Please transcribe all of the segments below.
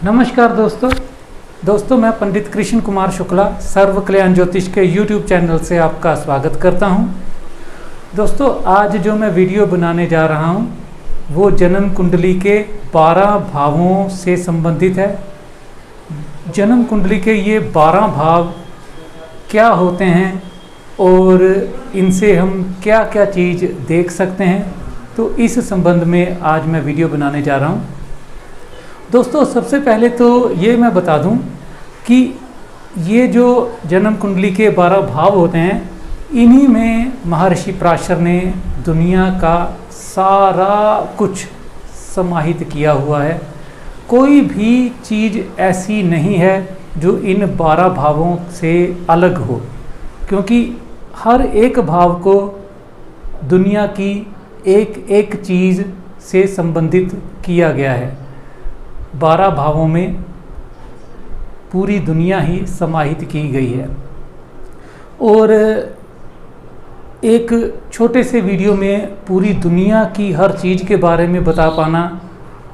नमस्कार दोस्तों मैं पंडित कृष्ण कुमार शुक्ला सर्व कल्याण ज्योतिष के YouTube चैनल से आपका स्वागत करता हूं। दोस्तों आज जो मैं वीडियो बनाने जा रहा हूं वो जन्म कुंडली के 12 भावों से संबंधित है। जन्म कुंडली के ये 12 भाव क्या होते हैं और इनसे हम क्या क्या चीज़ देख सकते हैं, तो इस संबंध में आज मैं वीडियो बनाने जा रहा हूं। दोस्तों सबसे पहले तो ये मैं बता दूं कि ये जो जन्म कुंडली के 12 भाव होते हैं, इन्हीं में महर्षि पराशर ने दुनिया का सारा कुछ समाहित किया हुआ है। कोई भी चीज़ ऐसी नहीं है जो इन 12 भावों से अलग हो, क्योंकि हर एक भाव को दुनिया की एक एक चीज़ से संबंधित किया गया है। 12 भावों में पूरी दुनिया ही समाहित की गई है और एक छोटे से वीडियो में पूरी दुनिया की हर चीज़ के बारे में बता पाना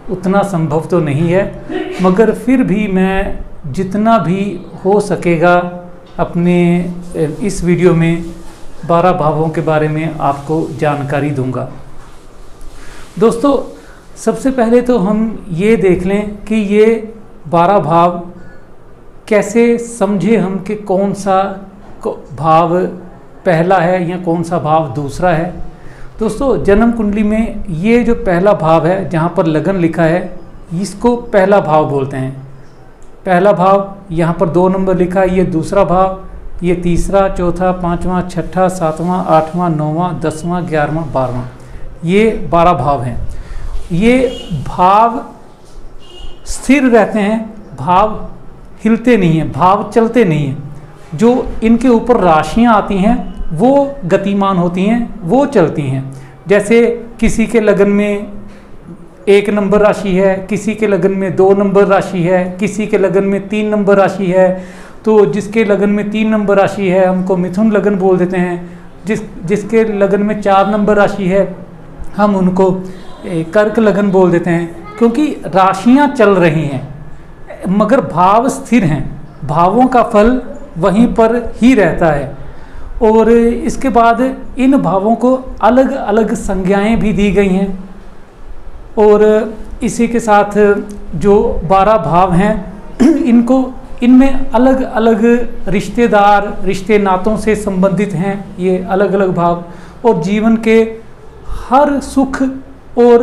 उतना संभव तो नहीं है, मगर फिर भी मैं जितना भी हो सकेगा अपने इस वीडियो में 12 भावों के बारे में आपको जानकारी दूंगा। दोस्तों सबसे पहले तो हम ये देख लें कि ये 12 भाव कैसे समझे हम कि कौन सा भाव पहला है या कौन सा भाव दूसरा है। दोस्तों जन्म कुंडली में ये जो पहला भाव है जहाँ पर लगन लिखा है, इसको पहला भाव बोलते हैं। पहला भाव यहाँ पर 2 नंबर लिखा है, ये दूसरा भाव, ये तीसरा, चौथा, पाँचवा, छठा, सातवां, आठवां, 9वां, 10वां, 11वां, 12वां, ये 12 भाव हैं। ये भाव स्थिर रहते हैं, भाव हिलते नहीं हैं, भाव चलते नहीं हैं। जो इनके ऊपर राशियां आती हैं वो गतिमान होती हैं, वो चलती हैं। जैसे किसी के लगन में 1 नंबर राशि है, किसी के लगन में 2 नंबर राशि है, किसी के लगन में 3 नंबर राशि है। तो जिसके लगन में 3 नंबर राशि है हमको मिथुन लगन बोल देते हैं। जिसके लगन में 4 नंबर राशि है हम उनको कर्क लगन बोल देते हैं, क्योंकि राशियां चल रही हैं मगर भाव स्थिर हैं। भावों का फल वहीं पर ही रहता है। और इसके बाद इन भावों को अलग अलग संज्ञाएं भी दी गई हैं। और इसी के साथ जो 12 भाव हैं इनमें अलग अलग रिश्तेदार रिश्ते नातों से संबंधित हैं ये अलग अलग भाव। और जीवन के हर सुख और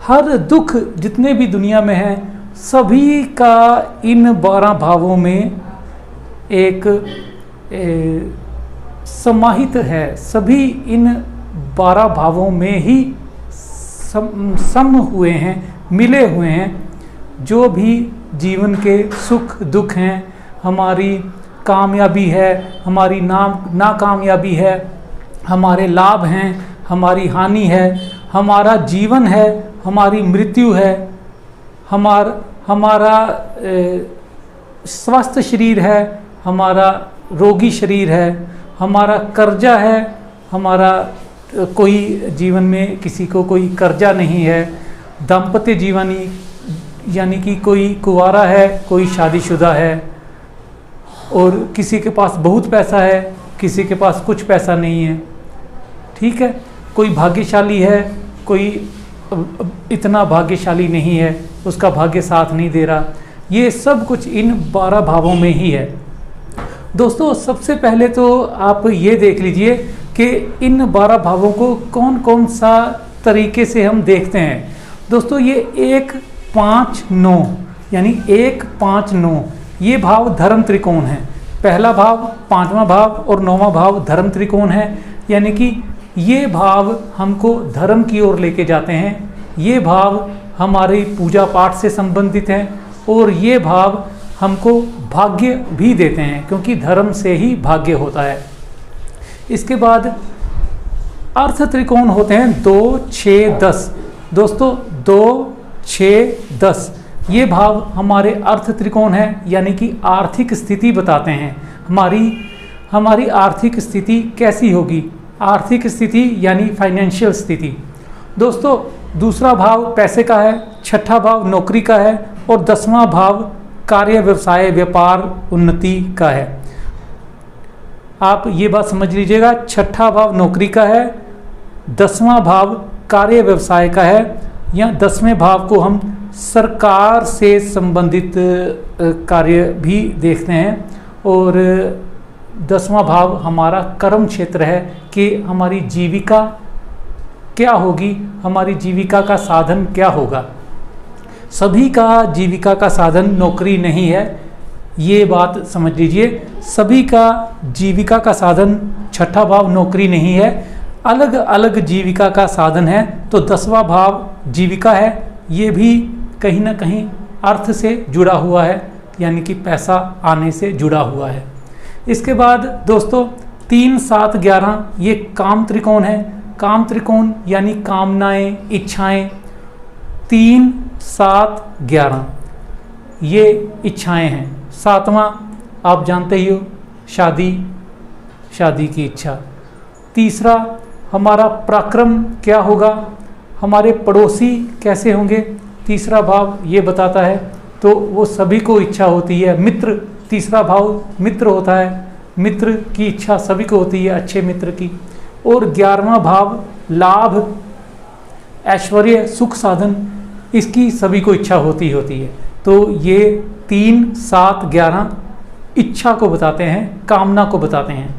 हर दुख जितने भी दुनिया में हैं सभी का इन 12 भावों में एक समाहित है। सभी इन 12 भावों में ही सम हुए हैं, मिले हुए हैं। जो भी जीवन के सुख दुख हैं, हमारी कामयाबी है, हमारी नाकामयाबी है, हमारे लाभ हैं, हमारी हानि है, हमारा जीवन है, हमारी मृत्यु है, हमारा स्वस्थ शरीर है, हमारा रोगी शरीर है, हमारा कर्जा है, हमारा कोई जीवन में किसी को कोई कर्जा नहीं है, दाम्पत्य जीवनी यानी कि कोई कुंवारा है, कोई शादीशुदा है, और किसी के पास बहुत पैसा है, किसी के पास कुछ पैसा नहीं है। ठीक है, कोई भाग्यशाली है, कोई इतना भाग्यशाली नहीं है, उसका भाग्य साथ नहीं दे रहा। ये सब कुछ इन 12 भावों में ही है। दोस्तों सबसे पहले तो आप ये देख लीजिए कि इन 12 भावों को कौन कौन सा तरीके से हम देखते हैं। दोस्तों ये 1, 5, 9 यानी 1, 5, 9 ये भाव धर्म त्रिकोण है। पहला भाव, 5वां भाव और 9वां भाव धर्म त्रिकोण है, यानी कि ये भाव हमको धर्म की ओर लेके जाते हैं। ये भाव हमारी पूजा पाठ से संबंधित हैं और ये भाव हमको भाग्य भी देते हैं, क्योंकि धर्म से ही भाग्य होता है। इसके बाद अर्थ त्रिकोण होते हैं 2, 6, 10। दोस्तों 2, 6, 10 ये भाव हमारे अर्थ त्रिकोण है, यानी कि आर्थिक स्थिति बताते हैं। हमारी आर्थिक स्थिति कैसी होगी, आर्थिक स्थिति यानी फाइनेंशियल स्थिति। दोस्तों दूसरा भाव पैसे का है, छठा भाव नौकरी का है और 10वां भाव कार्य, व्यवसाय, व्यापार, उन्नति का है। आप ये बात समझ लीजिएगा, छठा भाव नौकरी का है, 10वां भाव कार्य व्यवसाय का है, या 10वें भाव को हम सरकार से संबंधित कार्य भी देखते हैं। और 10वां भाव हमारा कर्म क्षेत्र है कि हमारी जीविका क्या होगी, हमारी जीविका का साधन क्या होगा। सभी का जीविका का साधन नौकरी नहीं है, ये बात समझ लीजिए। सभी का जीविका का साधन छठा भाव नौकरी नहीं है, अलग अलग जीविका का साधन है। तो 10वां भाव जीविका है, ये भी कहीं ना कहीं अर्थ से जुड़ा हुआ है, यानी कि पैसा आने से जुड़ा हुआ है। इसके बाद दोस्तों 3, 7, 11 ये काम त्रिकोण है। काम त्रिकोण यानी कामनाएं, इच्छाएं, 3, 7, 11 ये इच्छाएं हैं। 7वां आप जानते ही हो, शादी की इच्छा। तीसरा हमारा पराक्रम क्या होगा, हमारे पड़ोसी कैसे होंगे, तीसरा भाव ये बताता है। तो वो सभी को इच्छा होती है। मित्र, तीसरा भाव मित्र होता है, मित्र की इच्छा सभी को होती है, अच्छे मित्र की। और 11वां भाव लाभ, ऐश्वर्य, सुख साधन, इसकी सभी को इच्छा होती है। तो ये 3, 7, 11 इच्छा को बताते हैं, कामना को बताते हैं।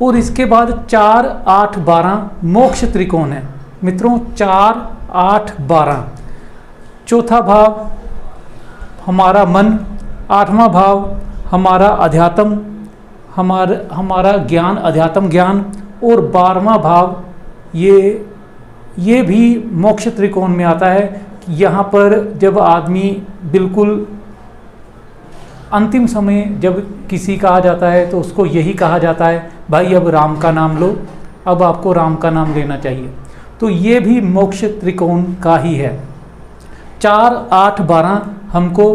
और इसके बाद 4, 8, 12 मोक्ष त्रिकोण है मित्रों। 4, 8, 12 चौथा भाव हमारा मन, 8वां भाव हमारा अध्यात्म, हमारा ज्ञान, अध्यात्म ज्ञान। और 12वां भाव ये भी मोक्ष त्रिकोण में आता है। यहाँ पर जब आदमी बिल्कुल अंतिम समय जब किसी का आ जाता है तो उसको यही कहा जाता है, भाई अब राम का नाम लो, अब आपको राम का नाम लेना चाहिए। तो ये भी मोक्ष त्रिकोण का ही है। 4, 8, 12 हमको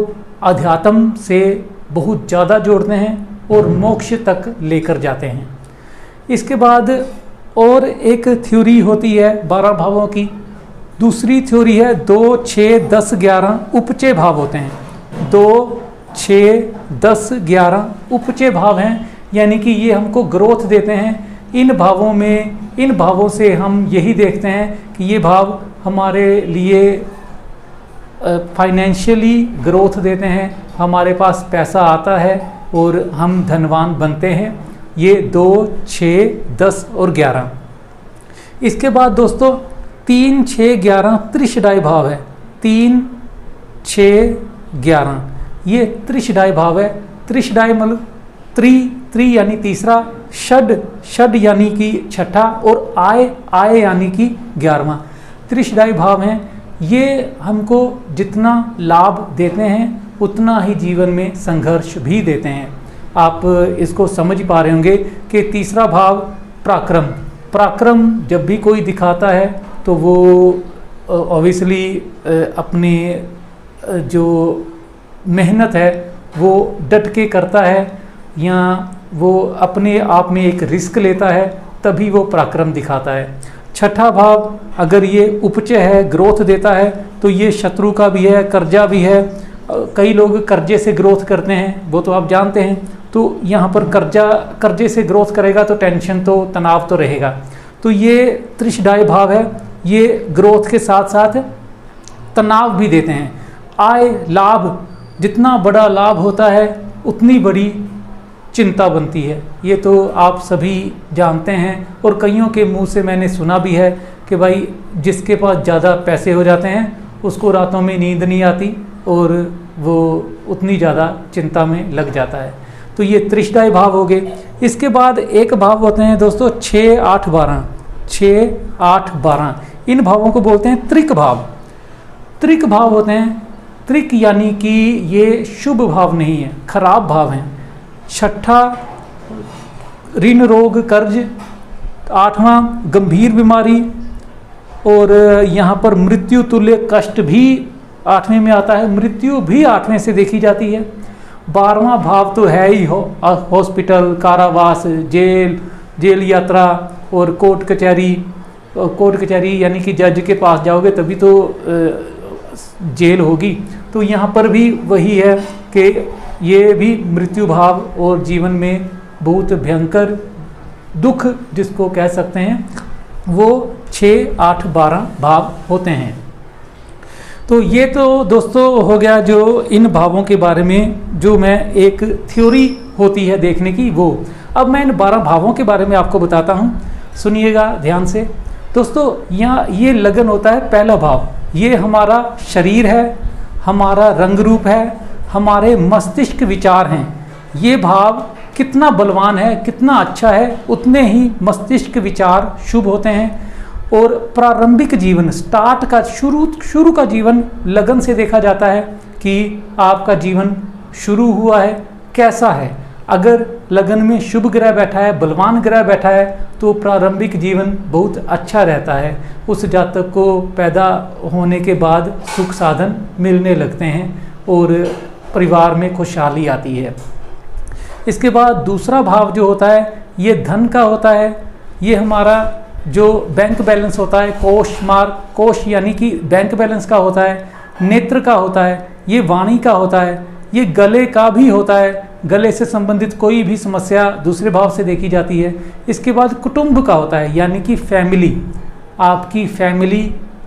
अध्यात्म से बहुत ज़्यादा जोड़ते हैं और मोक्ष तक लेकर जाते हैं। इसके बाद और एक थ्योरी होती है 12 भावों की। दूसरी थ्योरी है 2, 6, 10, 11 उपचय भाव होते हैं। 2, 6, 10, 11 उपचय भाव हैं, यानी कि ये हमको ग्रोथ देते हैं। इन भावों से हम यही देखते हैं कि ये भाव हमारे लिए फाइनेंशियली ग्रोथ देते हैं, हमारे पास पैसा आता है और हम धनवान बनते हैं। ये 2, 6, 10 और 11। इसके बाद दोस्तों 3, 6, 11 त्रिशदाई भाव है। 3, 6, 11 ये त्रिशदाई भाव है। त्रिशदाई मतलब त्रि यानी तीसरा, षड यानी कि छठा, और आय यानी कि 11वां। त्रिशदाई भाव हैं। ये हमको जितना लाभ देते हैं उतना ही जीवन में संघर्ष भी देते हैं। आप इसको समझ पा रहे होंगे कि तीसरा भाव पराक्रम जब भी कोई दिखाता है तो वो ऑब्वियसली अपने जो मेहनत है वो डट के करता है, या वो अपने आप में एक रिस्क लेता है, तभी वो पराक्रम दिखाता है। छठा भाव अगर ये उपचय है, ग्रोथ देता है, तो ये शत्रु का भी है, कर्जा भी है। कई लोग कर्जे से ग्रोथ करते हैं, वो तो आप जानते हैं। तो यहाँ पर कर्जे से ग्रोथ करेगा तो टेंशन तो, तनाव तो रहेगा। तो ये त्रिशदाई भाव है, ये ग्रोथ के साथ साथ तनाव भी देते हैं। आय, लाभ, जितना बड़ा लाभ होता है उतनी बड़ी चिंता बनती है। ये तो आप सभी जानते हैं, और कईयों के मुंह से मैंने सुना भी है कि भाई जिसके पास ज़्यादा पैसे हो जाते हैं उसको रातों में नींद नहीं आती और वो उतनी ज़्यादा चिंता में लग जाता है। तो ये त्रिशदाई भाव हो गए। इसके बाद एक भाव होते हैं दोस्तों 6, 8, 12। 6, 8, 12 इन भावों को बोलते हैं त्रिक भाव। त्रिक भाव होते हैं, त्रिक यानी कि ये शुभ भाव नहीं है, खराब भाव हैं। छठा ऋण, रोग, कर्ज। 8वां गंभीर बीमारी, और यहाँ पर मृत्यु तुल्य कष्ट भी 8वें में आता है। मृत्यु भी 8वें से देखी जाती है। 12वां भाव तो है ही हॉस्पिटल, कारावास, जेल यात्रा और कोर्ट कचहरी यानी कि जज के पास जाओगे तभी तो जेल होगी। तो यहाँ पर भी वही है कि ये भी मृत्यु भाव और जीवन में बहुत भयंकर दुख जिसको कह सकते हैं वो 6, 8, 12 भाव होते हैं। तो ये तो दोस्तों हो गया जो इन भावों के बारे में जो मैं एक थ्योरी होती है देखने की वो। अब मैं इन 12 भावों के बारे में आपको बताता हूँ, सुनिएगा ध्यान से। दोस्तों यहाँ ये लगन होता है पहला भाव, ये हमारा शरीर है, हमारा रंग रूप है, हमारे मस्तिष्क विचार हैं। ये भाव कितना बलवान है, कितना अच्छा है, उतने ही मस्तिष्क विचार शुभ होते हैं। और प्रारंभिक जीवन, स्टार्ट का शुरू का जीवन लगन से देखा जाता है कि आपका जीवन शुरू हुआ है कैसा है। अगर लगन में शुभ ग्रह बैठा है, बलवान ग्रह बैठा है, तो प्रारंभिक जीवन बहुत अच्छा रहता है। उस जातक को पैदा होने के बाद सुख साधन मिलने लगते हैं और परिवार में खुशहाली आती है। इसके बाद दूसरा भाव जो होता है ये धन का होता है। ये हमारा जो बैंक बैलेंस होता है, कोष यानी कि बैंक बैलेंस का होता है, नेत्र का होता है, ये वाणी का होता है, ये गले का भी होता है। गले से संबंधित कोई भी समस्या दूसरे भाव से देखी जाती है। इसके बाद कुटुंब का होता है यानी कि फैमिली, आपकी फैमिली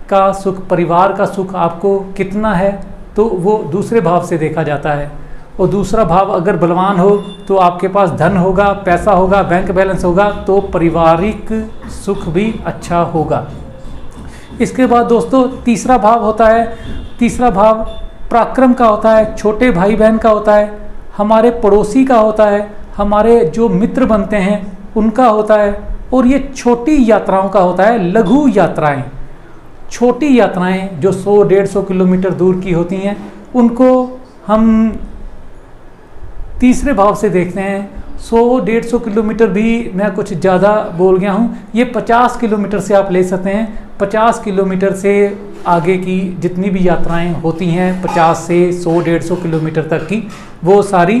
का सुख, परिवार का सुख आपको कितना है तो वो दूसरे भाव से देखा जाता है। और दूसरा भाव अगर बलवान हो तो आपके पास धन होगा, पैसा होगा, बैंक बैलेंस होगा, तो पारिवारिक सुख भी अच्छा होगा। इसके बाद दोस्तों तीसरा भाव होता है, तीसरा भाव पराक्रम का होता है, छोटे भाई बहन का होता है, हमारे पड़ोसी का होता है, हमारे जो मित्र बनते हैं उनका होता है। और ये छोटी यात्राओं का होता है, लघु यात्राएं। छोटी यात्राएं जो 100-150 किलोमीटर दूर की होती हैं उनको हम तीसरे भाव से देखते हैं। 100-150 किलोमीटर भी मैं कुछ ज़्यादा बोल गया हूँ, ये 50 किलोमीटर से आप ले सकते हैं। 50 किलोमीटर से आगे की जितनी भी यात्राएं होती हैं 50 से 100-150 किलोमीटर तक की, वो सारी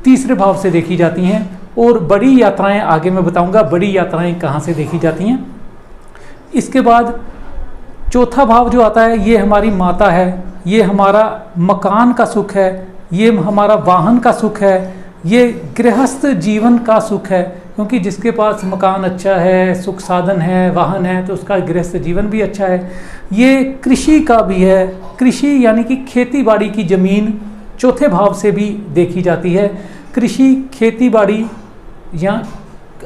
तीसरे भाव से देखी जाती हैं। और बड़ी यात्राएं आगे मैं बताऊंगा बड़ी यात्राएं कहाँ से देखी जाती हैं। इसके बाद चौथा भाव जो आता है ये हमारी माता है, ये हमारा मकान का सुख है, ये हमारा वाहन का सुख है, ये गृहस्थ जीवन का सुख है। क्योंकि जिसके पास मकान अच्छा है, सुख साधन है, वाहन है, तो उसका गृहस्थ जीवन भी अच्छा है। ये कृषि का भी है, कृषि यानी कि खेती बाड़ी की ज़मीन चौथे भाव से भी देखी जाती है। कृषि खेती बाड़ी, या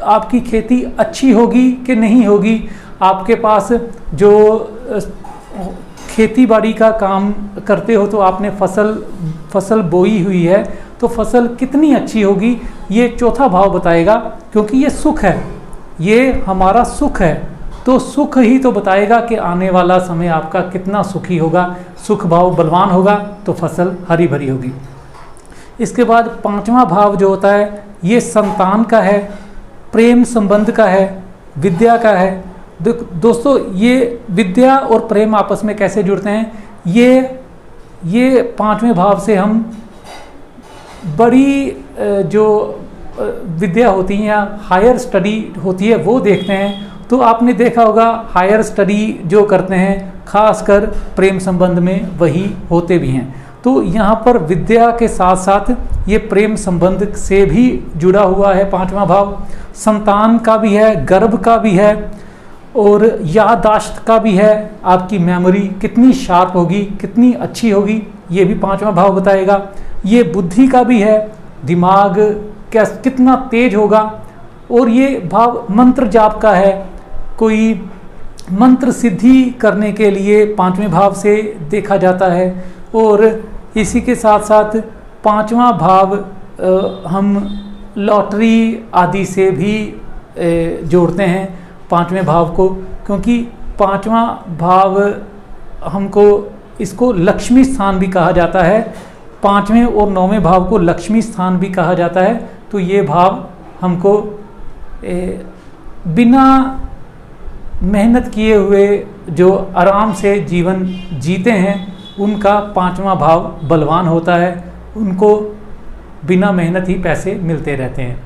आपकी खेती अच्छी होगी कि नहीं होगी, आपके पास जो खेती बाड़ी का काम करते हो तो आपने फसल बोई हुई है तो फसल कितनी अच्छी होगी, ये चौथा भाव बताएगा। क्योंकि ये सुख है, ये हमारा सुख है, तो सुख ही तो बताएगा कि आने वाला समय आपका कितना सुखी होगा। सुख भाव बलवान होगा तो फसल हरी भरी होगी। इसके बाद पांचवा भाव जो होता है ये संतान का है, प्रेम संबंध का है, विद्या का है। दोस्तों ये विद्या और प्रेम आपस में कैसे जुड़ते हैं, ये पांचवें भाव से हम बड़ी जो विद्या होती है या हायर स्टडी होती है वो देखते हैं। तो आपने देखा होगा हायर स्टडी जो करते हैं खासकर प्रेम संबंध में वही होते भी हैं। तो यहाँ पर विद्या के साथ साथ ये प्रेम संबंध से भी जुड़ा हुआ है पांचवा भाव। संतान का भी है, गर्भ का भी है और याददाश्त का भी है। आपकी मेमोरी कितनी शार्प होगी, कितनी अच्छी होगी, ये भी पांचवा भाव बताएगा। ये बुद्धि का भी है, दिमाग कितना तेज होगा। और ये भाव मंत्र जाप का है, कोई मंत्र सिद्धि करने के लिए पांचवें भाव से देखा जाता है। और इसी के साथ साथ पांचवा भाव हम लॉटरी आदि से भी जोड़ते हैं पांचवें भाव को, क्योंकि पांचवा भाव हमको इसको लक्ष्मी स्थान भी कहा जाता है। पांचवें और नौवें भाव को लक्ष्मी स्थान भी कहा जाता है। तो ये भाव हमको बिना मेहनत किए हुए जो आराम से जीवन जीते हैं उनका पांचवा भाव बलवान होता है, उनको बिना मेहनत ही पैसे मिलते रहते हैं।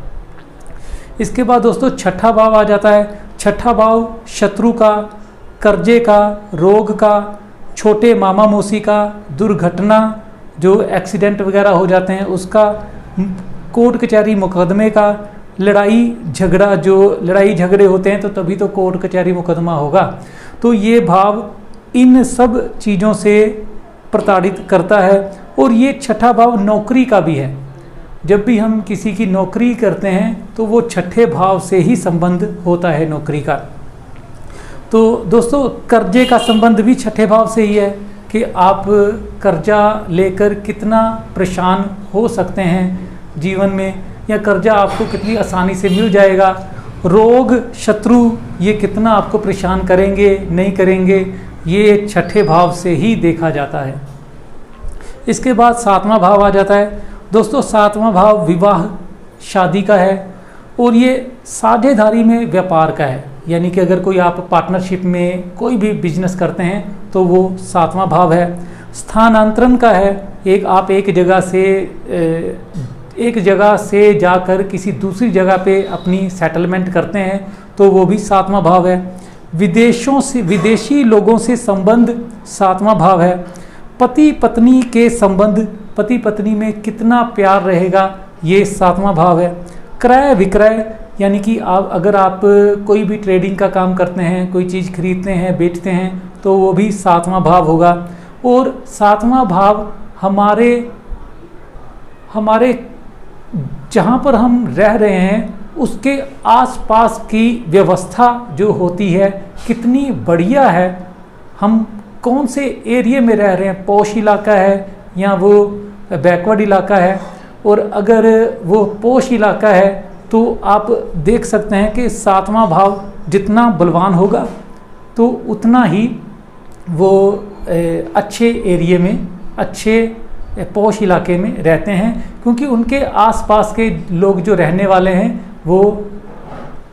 इसके बाद दोस्तों छठा भाव आ जाता है। छठा भाव शत्रु का, कर्जे का, रोग का, छोटे मामा मौसी का, दुर्घटना जो एक्सीडेंट वगैरह हो जाते हैं उसका, कोर्ट कचहरी मुकदमे का, लड़ाई झगड़ा, जो लड़ाई झगड़े होते हैं तो तभी तो कोर्ट कचहरी मुकदमा होगा। तो ये भाव इन सब चीज़ों से प्रताड़ित करता है। और ये छठा भाव नौकरी का भी है। जब भी हम किसी की नौकरी करते हैं तो वो छठे भाव से ही संबंध होता है नौकरी का। तो दोस्तों कर्जे का संबंध भी छठे भाव से ही है कि आप कर्जा लेकर कितना परेशान हो सकते हैं जीवन में, या कर्जा आपको कितनी आसानी से मिल जाएगा। रोग शत्रु ये कितना आपको परेशान करेंगे नहीं करेंगे, ये छठे भाव से ही देखा जाता है। इसके बाद सातवां भाव आ जाता है। दोस्तों सातवां भाव विवाह शादी का है और ये साझेदारी में व्यापार का है, यानी कि अगर कोई आप पार्टनरशिप में कोई भी बिजनेस करते हैं तो वो सातवां भाव है। स्थानांतरण का है, आप एक जगह से जाकर किसी दूसरी जगह पे अपनी सेटलमेंट करते हैं तो वो भी सातवां भाव है। विदेशी लोगों से संबंध सातवां भाव है। पति पत्नी के संबंध, पति पत्नी में कितना प्यार रहेगा, ये सातवां भाव है। क्रय विक्रय, यानी कि अगर आप कोई भी ट्रेडिंग का काम करते हैं, कोई चीज़ खरीदते हैं बेचते हैं तो वो भी सातवां भाव होगा। और सातवां भाव हमारे जहाँ पर हम रह रहे हैं उसके आसपास की व्यवस्था जो होती है कितनी बढ़िया है, हम कौन से एरिया में रह रहे हैं, पॉश इलाका है या वो बैकवर्ड इलाका है। और अगर वो पॉश इलाका है तो आप देख सकते हैं कि सातवां भाव जितना बलवान होगा तो उतना ही वो अच्छे एरिया में, अच्छे पॉश इलाके में रहते हैं, क्योंकि उनके आसपास के लोग जो रहने वाले हैं वो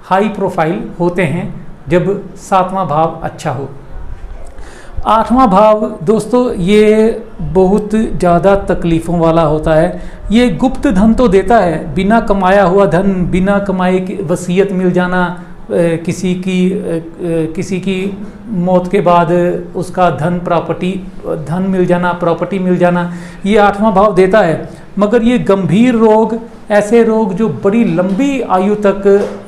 हाई प्रोफाइल होते हैं जब सातवां भाव अच्छा हो। आठवां भाव दोस्तों ये बहुत ज़्यादा तकलीफ़ों वाला होता है। ये गुप्त धन तो देता है, बिना कमाया हुआ धन, बिना कमाए की वसीयत मिल जाना, किसी की मौत के बाद उसका धन मिल जाना, प्रॉपर्टी मिल जाना, ये आठवां भाव देता है। मगर ये गंभीर रोग, ऐसे रोग जो बड़ी लंबी आयु तक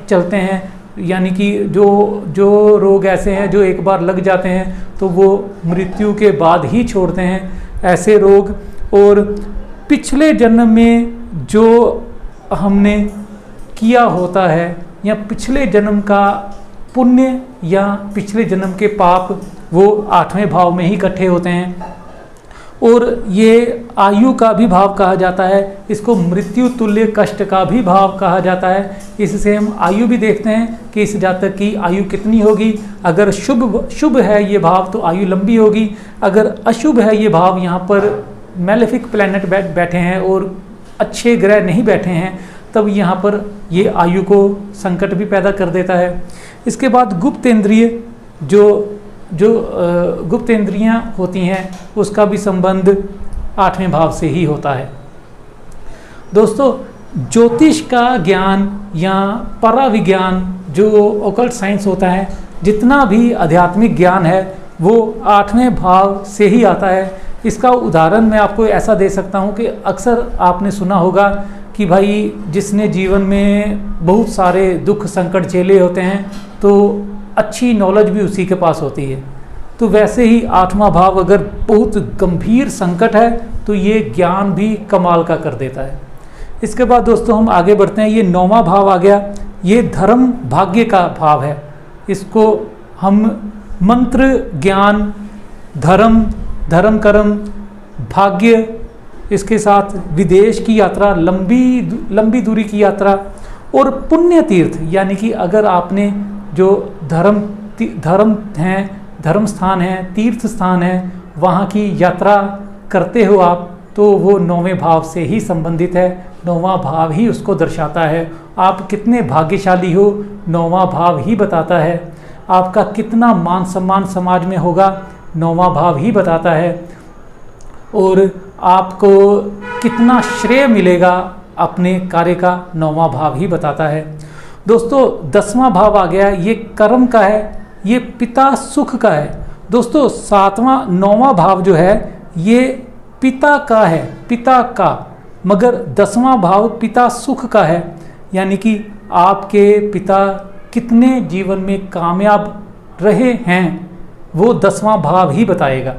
चलते हैं, यानी कि जो रोग ऐसे हैं जो एक बार लग जाते हैं तो वो मृत्यु के बाद ही छोड़ते हैं, ऐसे रोग। और पिछले जन्म में जो हमने किया होता है या पिछले जन्म का पुण्य या पिछले जन्म के पाप, वो आठवें भाव में ही इकट्ठे होते हैं। और ये आयु का भी भाव कहा जाता है, इसको मृत्यु तुल्य कष्ट का भी भाव कहा जाता है। इससे हम आयु भी देखते हैं कि इस जातक की आयु कितनी होगी। अगर शुभ है ये भाव तो आयु लंबी होगी, अगर अशुभ है ये भाव, यहाँ पर मैलेफिक प्लैनेट बैठे हैं और अच्छे ग्रह नहीं बैठे हैं, तब यहाँ पर ये आयु को संकट भी पैदा कर देता है। इसके बाद गुप्त इंद्रिय, जो गुप्त इंद्रियां होती हैं उसका भी संबंध आठवें भाव से ही होता है। दोस्तों ज्योतिष का ज्ञान या पराविज्ञान जो ओकल्ट साइंस होता है, जितना भी आध्यात्मिक ज्ञान है वो आठवें भाव से ही आता है। इसका उदाहरण मैं आपको ऐसा दे सकता हूँ कि अक्सर आपने सुना होगा कि भाई जिसने जीवन में बहुत सारे दुख संकट झेले होते हैं तो अच्छी नॉलेज भी उसी के पास होती है। तो वैसे ही आठवां भाव अगर बहुत गंभीर संकट है तो ये ज्ञान भी कमाल का कर देता है। इसके बाद दोस्तों हम आगे बढ़ते हैं। ये नौवां भाव आ गया, ये धर्म भाग्य का भाव है। इसको हम मंत्र ज्ञान, धर्म कर्म, भाग्य, इसके साथ विदेश की यात्रा, लंबी दूरी की यात्रा और पुण्य तीर्थ, यानी कि अगर आपने जो धर्म स्थान है, तीर्थ स्थान है, वहाँ की यात्रा करते हो आप, तो वो नौवें भाव से ही संबंधित है। नौवां भाव ही उसको दर्शाता है। आप कितने भाग्यशाली हो, नौवां भाव ही बताता है। आपका कितना मान सम्मान समाज में होगा, नौवां भाव ही बताता है। और आपको कितना श्रेय मिलेगा अपने कार्य का, नौवां भाव ही बताता है। दोस्तों 10वां भाव आ गया, ये कर्म का है, ये पिता सुख का है। दोस्तों 9वां भाव जो है ये पिता का है, पिता का, मगर 10वां भाव पिता सुख का है, यानी कि आपके पिता कितने जीवन में कामयाब रहे हैं वो 10वां भाव ही बताएगा।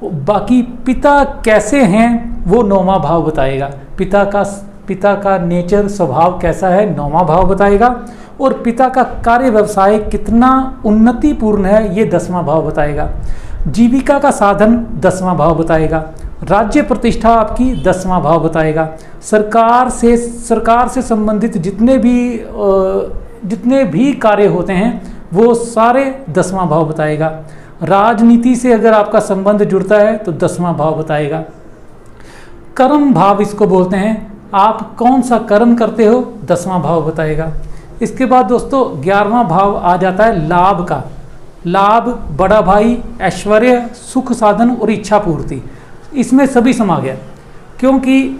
बाकी पिता कैसे हैं वो 9वां भाव बताएगा। पिता का नेचर, स्वभाव कैसा है 9वां भाव बताएगा, और पिता का कार्य व्यवसाय कितना उन्नतिपूर्ण है ये 10वां भाव बताएगा। जीविका का साधन 10वां भाव बताएगा। राज्य प्रतिष्ठा आपकी 10वां भाव बताएगा। सरकार से संबंधित जितने भी कार्य होते हैं वो सारे 10वां भाव बताएगा। राजनीति से अगर आपका संबंध जुड़ता है तो 10वां भाव बताएगा। कर्म भाव इसको बोलते हैं, आप कौन सा कर्म करते हो 10वां भाव बताएगा। इसके बाद दोस्तों 11वां भाव आ जाता है लाभ का। लाभ, बड़ा भाई, ऐश्वर्य, सुख साधन और इच्छा पूर्ति, इसमें सभी समा गया, क्योंकि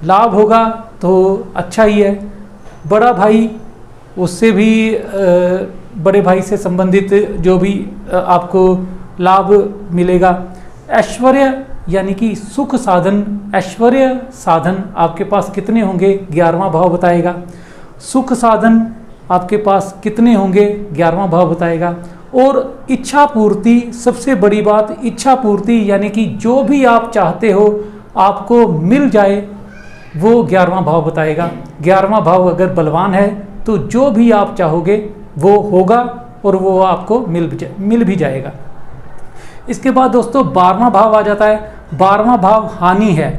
लाभ होगा तो अच्छा ही है। बड़ा भाई, उससे भी बड़े भाई से संबंधित जो भी आपको लाभ मिलेगा। ऐश्वर्य यानी कि सुख साधन, ऐश्वर्य साधन आपके पास कितने होंगे 11वां भाव बताएगा। सुख साधन आपके पास कितने होंगे 11वां भाव बताएगा। और इच्छा पूर्ति, सबसे बड़ी बात इच्छा पूर्ति, यानी कि जो भी आप चाहते हो आपको मिल जाए वो 11वां भाव बताएगा। 11वां भाव अगर बलवान है तो जो भी आप चाहोगे वो होगा और वो आपको मिल भी जाएगा। इसके बाद दोस्तों 12वां भाव आ जाता है। 12वां भाव हानि है।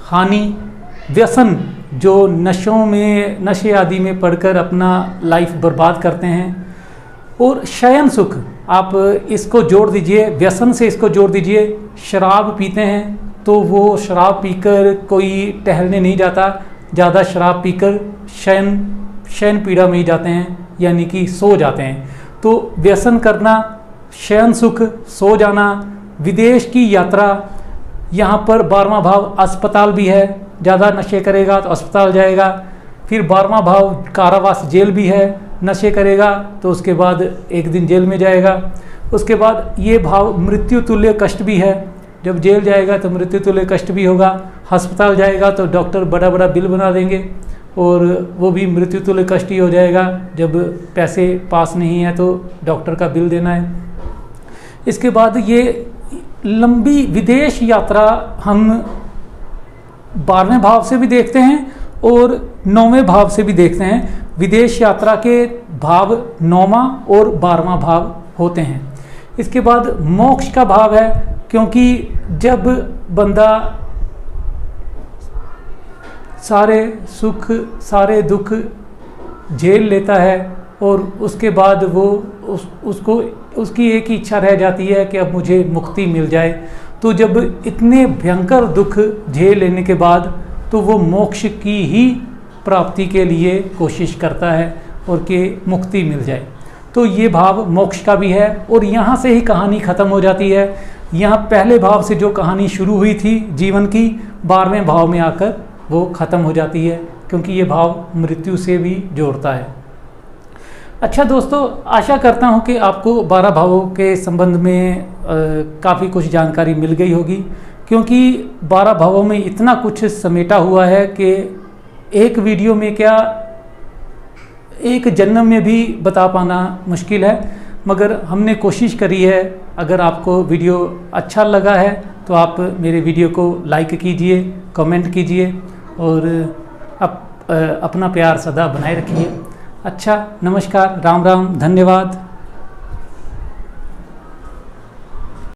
हानि, व्यसन, जो नशे आदि में पड़कर अपना लाइफ बर्बाद करते हैं। और शयन सुख, आप इसको जोड़ दीजिए, व्यसन से इसको जोड़ दीजिए। शराब पीते हैं तो वो शराब पीकर कोई टहलने नहीं जाता, ज़्यादा शराब पीकर शयन पीड़ा में ही जाते हैं, यानी कि सो जाते हैं। तो व्यसन करना, शयन सुख, सो जाना, विदेश की यात्रा, यहाँ पर 12वां भाव अस्पताल भी है, ज़्यादा नशे करेगा तो अस्पताल जाएगा। फिर 12वां भाव कारावास, जेल भी है, नशे करेगा तो उसके बाद एक दिन जेल में जाएगा। उसके बाद ये भाव मृत्यु तुल्य कष्ट भी है, जब जेल जाएगा तो मृत्यु तुल्य कष्ट भी होगा। अस्पताल जाएगा तो डॉक्टर बड़ा बड़ा बिल बना देंगे और वो भी मृत्यु तुल्य कष्ट ही हो जाएगा, जब पैसे पास नहीं है तो डॉक्टर का बिल देना है। इसके बाद ये लंबी विदेश यात्रा हम 12वें भाव से भी देखते हैं और 9वें भाव से भी देखते हैं। विदेश यात्रा के भाव 9वां और 12वां भाव होते हैं। इसके बाद मोक्ष का भाव है, क्योंकि जब बंदा सारे सुख सारे दुख झेल लेता है और उसके बाद वो उसकी एक ही इच्छा रह जाती है कि अब मुझे मुक्ति मिल जाए, तो जब इतने भयंकर दुख झेल लेने के बाद तो वो मोक्ष की ही प्राप्ति के लिए कोशिश करता है और कि मुक्ति मिल जाए। तो ये भाव मोक्ष का भी है और यहाँ से ही कहानी ख़त्म हो जाती है। यहाँ पहले भाव से जो कहानी शुरू हुई थी जीवन की, 12वें भाव में आकर वो ख़त्म हो जाती है, क्योंकि ये भाव मृत्यु से भी जोड़ता है। अच्छा दोस्तों, आशा करता हूँ कि आपको 12 भावों के संबंध में काफ़ी कुछ जानकारी मिल गई होगी, क्योंकि 12 भावों में इतना कुछ समेटा हुआ है कि एक वीडियो में क्या एक जन्म में भी बता पाना मुश्किल है, मगर हमने कोशिश करी है। अगर आपको वीडियो अच्छा लगा है तो आप मेरे वीडियो को लाइक कीजिए, कमेंट कीजिए और अपना प्यार सदा बनाए रखिए। अच्छा, नमस्कार, राम राम, धन्यवाद।